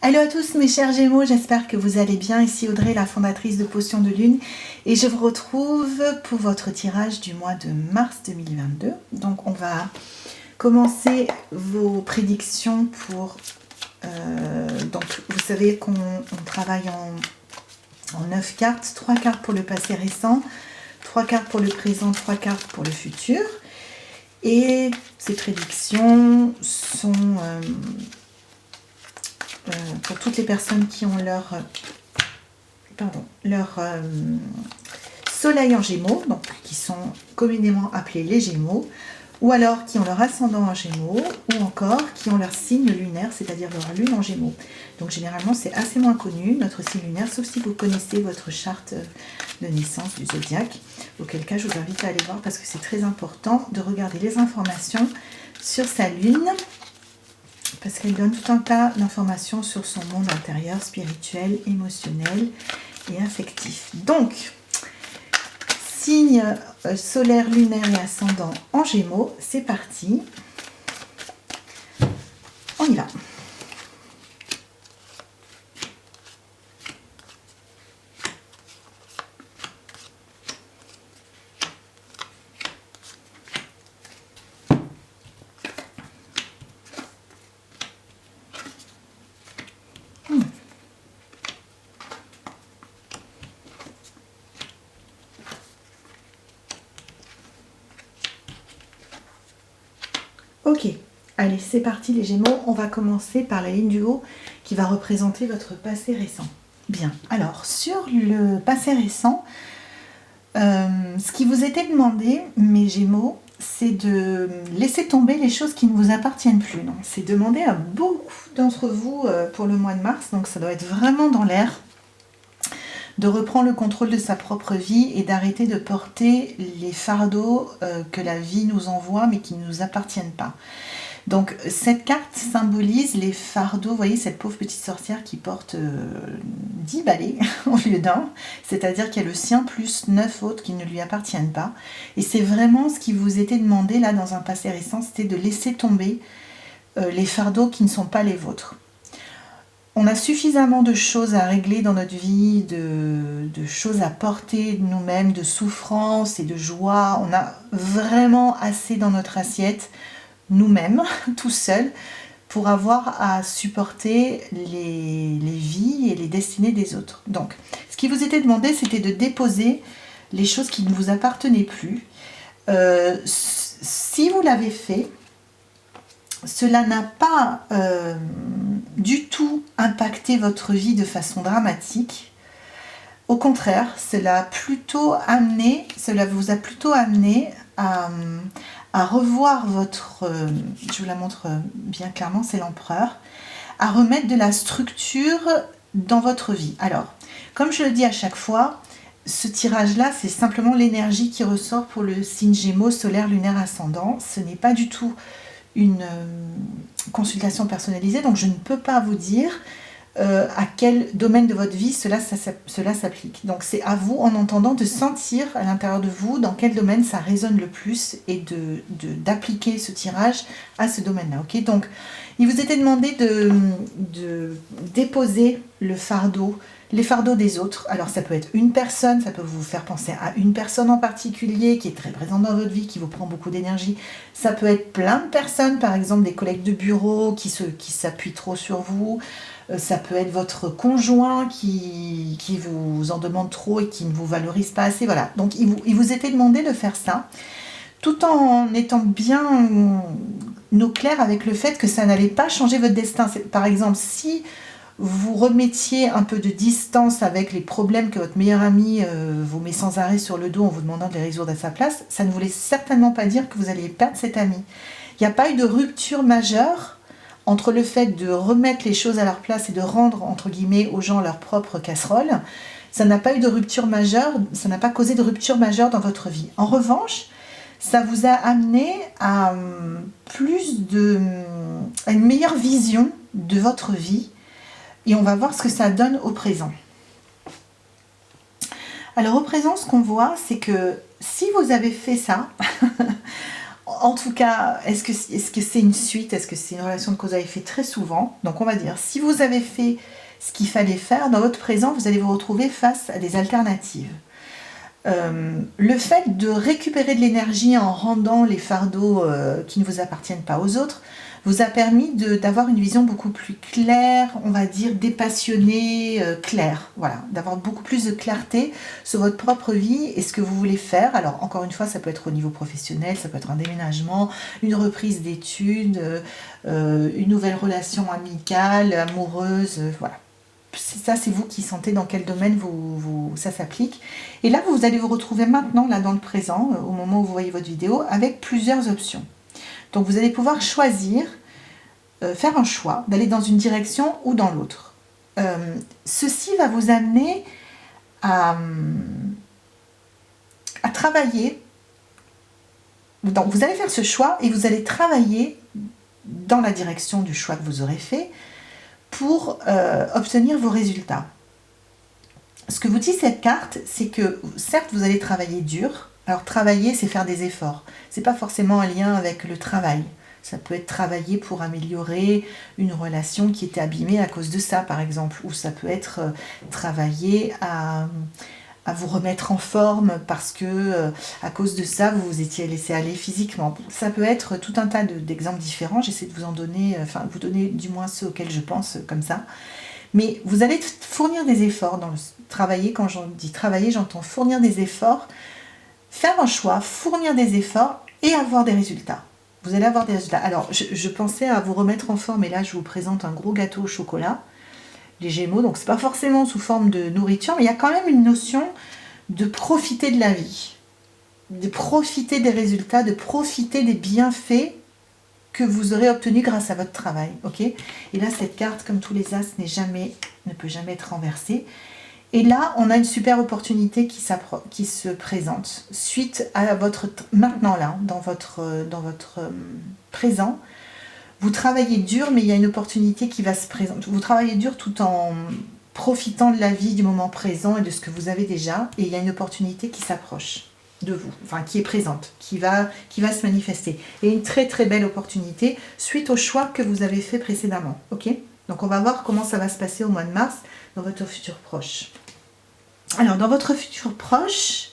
Hello à tous mes chers Gémeaux, j'espère que vous allez bien. Ici Audrey, la fondatrice de Potions de Lune, et je vous retrouve pour votre tirage du mois de mars 2022. Donc on va commencer vos prédictions pour... donc vous savez qu'on travaille en 9 cartes, 3 cartes pour le passé récent, 3 cartes pour le présent, 3 cartes pour le futur. Et ces prédictions sont... pour toutes les personnes qui ont leur soleil en Gémeaux, donc qui sont communément appelés les Gémeaux, ou alors qui ont leur ascendant en Gémeaux, ou encore qui ont leur signe lunaire, c'est-à-dire leur lune en Gémeaux. Donc généralement c'est assez moins connu, notre signe lunaire, sauf si vous connaissez votre charte de naissance du zodiaque, auquel cas je vous invite à aller voir parce que c'est très important de regarder les informations sur sa lune, parce qu'elle donne tout un tas d'informations sur son monde intérieur, spirituel, émotionnel et affectif. Donc, signe solaire, lunaire et ascendant en Gémeaux, c'est parti. On y va. Ok, allez, c'est parti les Gémeaux. On va commencer par la ligne du haut qui va représenter votre passé récent. Bien, alors sur le passé récent, ce qui vous était demandé, mes Gémeaux, c'est de laisser tomber les choses qui ne vous appartiennent plus. C'est demandé à beaucoup d'entre vous pour le mois de mars, donc ça doit être vraiment dans l'air, de reprendre le contrôle de sa propre vie et d'arrêter de porter les fardeaux que la vie nous envoie mais qui ne nous appartiennent pas. Donc cette carte symbolise les fardeaux, vous voyez cette pauvre petite sorcière qui porte 10 balais au lieu d'un, c'est-à-dire qu'il y a le sien plus 9 autres qui ne lui appartiennent pas. Et c'est vraiment ce qui vous était demandé là dans un passé récent, c'était de laisser tomber les fardeaux qui ne sont pas les vôtres. On a suffisamment de choses à régler dans notre vie, de choses à porter de nous-mêmes, de souffrance et de joie. On a vraiment assez dans notre assiette, nous-mêmes, tout seuls, pour avoir à supporter les vies et les destinées des autres. Donc, ce qui vous était demandé, c'était de déposer les choses qui ne vous appartenaient plus. Si vous l'avez fait, cela n'a pas du tout impacté votre vie de façon dramatique. Au contraire, cela vous a plutôt amené à revoir votre... je vous la montre bien clairement, c'est l'empereur, à remettre de la structure dans votre vie. Alors, comme je le dis à chaque fois, ce tirage-là, c'est simplement l'énergie qui ressort pour le signe Gémeaux, solaire, lunaire, ascendant. Ce n'est pas du tout une consultation personnalisée, donc je ne peux pas vous dire à quel domaine de votre vie cela s'applique. Donc c'est à vous, en entendant, de sentir à l'intérieur de vous dans quel domaine ça résonne le plus et d'appliquer ce tirage à ce domaine-là. Ok, donc il vous était demandé de déposer le fardeau, les fardeaux des autres. Alors ça peut être une personne, ça peut vous faire penser à une personne en particulier qui est très présente dans votre vie, qui vous prend beaucoup d'énergie. Ça peut être plein de personnes, par exemple des collègues de bureau qui s'appuient trop sur vous. Ça peut être votre conjoint qui vous en demande trop et qui ne vous valorise pas assez. Voilà, donc il vous était demandé de faire ça, tout en étant bien au clair avec le fait que ça n'allait pas changer votre destin. Par exemple, si vous remettiez un peu de distance avec les problèmes que votre meilleur ami vous met sans arrêt sur le dos en vous demandant de les résoudre à sa place, ça ne voulait certainement pas dire que vous alliez perdre cet ami. Il n'y a pas eu de rupture majeure entre le fait de remettre les choses à leur place et de rendre, entre guillemets, aux gens leur propre casserole. Ça n'a pas eu de rupture majeure, ça n'a pas causé de rupture majeure dans votre vie. En revanche, ça vous a amené à une meilleure vision de votre vie. Et on va voir ce que ça donne au présent. Alors au présent, ce qu'on voit, c'est que si vous avez fait ça, En tout cas, est-ce que c'est une suite? Est-ce que c'est une relation de cause à effet? Très souvent. Donc on va dire, si vous avez fait ce qu'il fallait faire, dans votre présent, vous allez vous retrouver face à des alternatives. Le fait de récupérer de l'énergie en rendant les fardeaux qui ne vous appartiennent pas aux autres vous a permis d'avoir une vision beaucoup plus claire, on va dire dépassionnée, claire, voilà, d'avoir beaucoup plus de clarté sur votre propre vie et ce que vous voulez faire. Alors encore une fois, ça peut être au niveau professionnel, ça peut être un déménagement, une reprise d'études, une nouvelle relation amicale, amoureuse, voilà. Ça, c'est vous qui sentez dans quel domaine ça s'applique. Et là, vous allez vous retrouver maintenant, là dans le présent, au moment où vous voyez votre vidéo, avec plusieurs options. Donc, vous allez pouvoir choisir, faire un choix, d'aller dans une direction ou dans l'autre. Ceci va vous amener à travailler. Donc, vous allez faire ce choix et vous allez travailler dans la direction du choix que vous aurez fait pour obtenir vos résultats. Ce que vous dit cette carte, c'est que certes vous allez travailler dur. Alors travailler, c'est faire des efforts. C'est pas forcément un lien avec le travail. Ça peut être travailler pour améliorer une relation qui était abîmée à cause de ça, par exemple. Ou ça peut être travailler à vous remettre en forme parce que à cause de ça, vous vous étiez laissé aller physiquement. Ça peut être tout un tas d'exemples différents. J'essaie de vous en donner, enfin vous donner du moins ceux auxquels je pense comme ça. Mais vous allez fournir des efforts dans le travailler. Quand j'en dis travailler, j'entends fournir des efforts, faire un choix, fournir des efforts et avoir des résultats. Vous allez avoir des résultats. Alors, je pensais à vous remettre en forme et là, je vous présente un gros gâteau au chocolat. Les Gémeaux, donc c'est pas forcément sous forme de nourriture, mais il y a quand même une notion de profiter de la vie, de profiter des résultats, de profiter des bienfaits que vous aurez obtenus grâce à votre travail, ok? Et là, cette carte, comme tous les as, ne peut jamais être renversée. Et là, on a une super opportunité qui se présente suite à votre maintenant là, dans votre présent. Vous travaillez dur, mais il y a une opportunité qui va se présenter. Vous travaillez dur tout en profitant de la vie, du moment présent et de ce que vous avez déjà. Et il y a une opportunité qui s'approche de vous, enfin qui est présente, qui va se manifester. Et une très très belle opportunité suite au choix que vous avez fait précédemment. Ok ? Donc on va voir comment ça va se passer au mois de mars dans votre futur proche. Alors dans votre futur proche,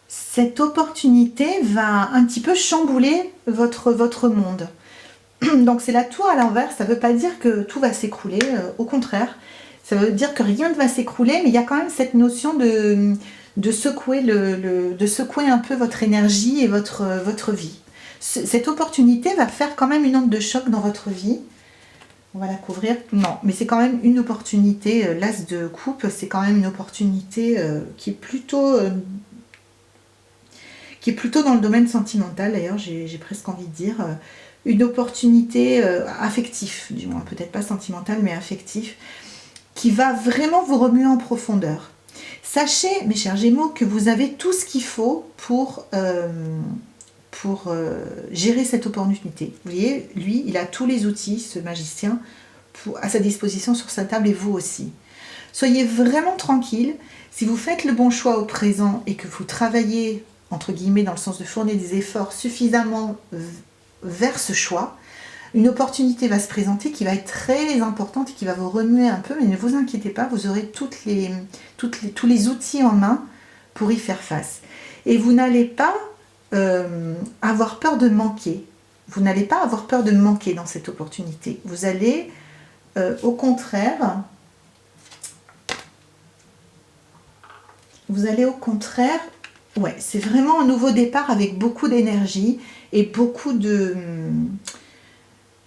cette opportunité va un petit peu chambouler votre monde. Donc c'est la tour à l'envers, ça ne veut pas dire que tout va s'écrouler, au contraire, ça veut dire que rien ne va s'écrouler, mais il y a quand même cette notion de secouer, de secouer un peu votre énergie et votre vie. Cette opportunité va faire quand même une onde de choc dans votre vie. On va la couvrir. Non, mais c'est quand même une opportunité, l'as de coupe, c'est quand même une opportunité qui est plutôt dans le domaine sentimental, d'ailleurs, j'ai presque envie de dire. Une opportunité affective, du moins, peut-être pas sentimentale, mais affective, qui va vraiment vous remuer en profondeur. Sachez, mes chers Gémeaux, que vous avez tout ce qu'il faut pour gérer cette opportunité. Vous voyez, lui, il a tous les outils, ce magicien, à sa disposition sur sa table, et vous aussi. Soyez vraiment tranquille. Si vous faites le bon choix au présent et que vous travaillez, entre guillemets, dans le sens de fournir des efforts suffisamment vers ce choix, une opportunité va se présenter qui va être très importante et qui va vous remuer un peu, mais ne vous inquiétez pas, vous aurez tous les outils en main pour y faire face. Et vous n'allez pas avoir peur de manquer. Vous n'allez pas avoir peur de manquer dans cette opportunité. Vous allez, au contraire, ouais, c'est vraiment un nouveau départ avec beaucoup d'énergie et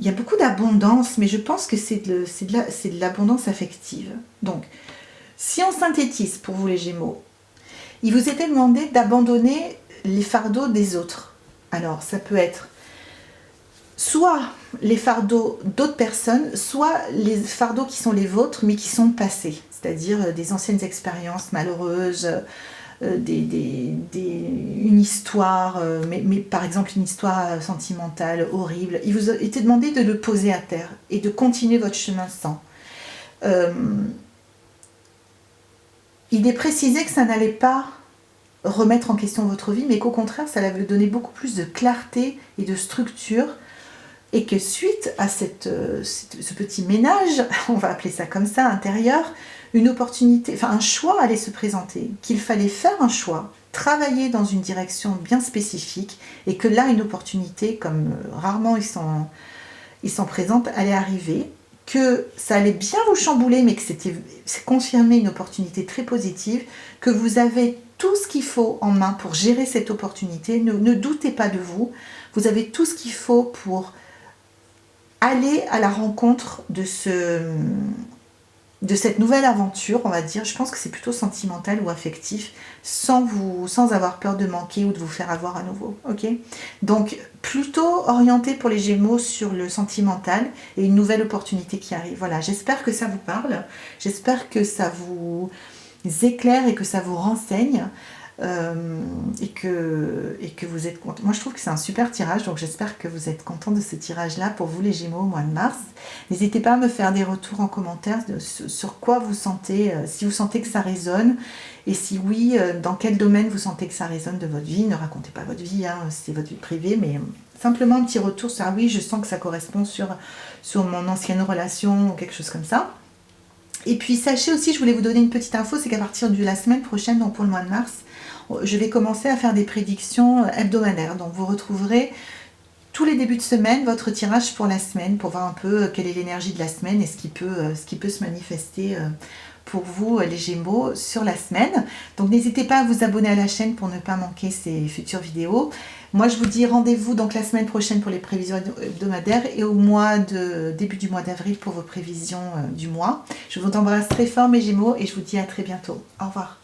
il y a beaucoup d'abondance, mais je pense que c'est de l'abondance affective. Donc, si on synthétise pour vous les Gémeaux, il vous était demandé d'abandonner les fardeaux des autres. Alors, ça peut être soit les fardeaux d'autres personnes, soit les fardeaux qui sont les vôtres, mais qui sont passés, c'est-à-dire des anciennes expériences malheureuses, une histoire, mais par exemple une histoire sentimentale horrible. Il vous a été demandé de le poser à terre et de continuer votre chemin sans. Il est précisé que ça n'allait pas remettre en question votre vie, mais qu'au contraire, ça va vous donner beaucoup plus de clarté et de structure, et que suite à ce petit ménage, on va appeler ça comme ça, intérieur, une opportunité, enfin un choix allait se présenter, qu'il fallait faire un choix, travailler dans une direction bien spécifique, et que là, une opportunité, comme rarement ils sont présents, allait arriver, que ça allait bien vous chambouler, mais que c'est confirmé une opportunité très positive, que vous avez tout ce qu'il faut en main pour gérer cette opportunité. Ne doutez pas de vous. Vous avez tout ce qu'il faut pour aller à la rencontre de cette nouvelle aventure, on va dire. Je pense que c'est plutôt sentimental ou affectif, sans avoir peur de manquer ou de vous faire avoir à nouveau. Ok ? Donc, plutôt orienté pour les Gémeaux sur le sentimental et une nouvelle opportunité qui arrive. Voilà, j'espère que ça vous parle. J'espère que ça vous éclaire et que ça vous renseigne. Et que vous êtes content. Moi je trouve que c'est un super tirage, donc j'espère que vous êtes content de ce tirage là pour vous les Gémeaux au mois de mars. N'hésitez pas à me faire des retours en commentaire sur quoi vous sentez, si vous sentez que ça résonne, et si oui, dans quel domaine vous sentez que ça résonne de votre vie. Ne racontez pas votre vie, hein, c'est votre vie privée, mais simplement un petit retour sur oui, je sens que ça correspond sur mon ancienne relation ou quelque chose comme ça. Et puis sachez aussi, je voulais vous donner une petite info, c'est qu'à partir de la semaine prochaine, donc pour le mois de mars, je vais commencer à faire des prédictions hebdomadaires. Donc vous retrouverez tous les débuts de semaine votre tirage pour la semaine, pour voir un peu quelle est l'énergie de la semaine et ce qui peut se manifester pour vous les Gémeaux sur la semaine. Donc n'hésitez pas à vous abonner à la chaîne pour ne pas manquer ces futures vidéos. Moi je vous dis rendez-vous donc la semaine prochaine pour les prévisions hebdomadaires et début du mois d'avril pour vos prévisions du mois. Je vous embrasse très fort mes Gémeaux et je vous dis à très bientôt. Au revoir.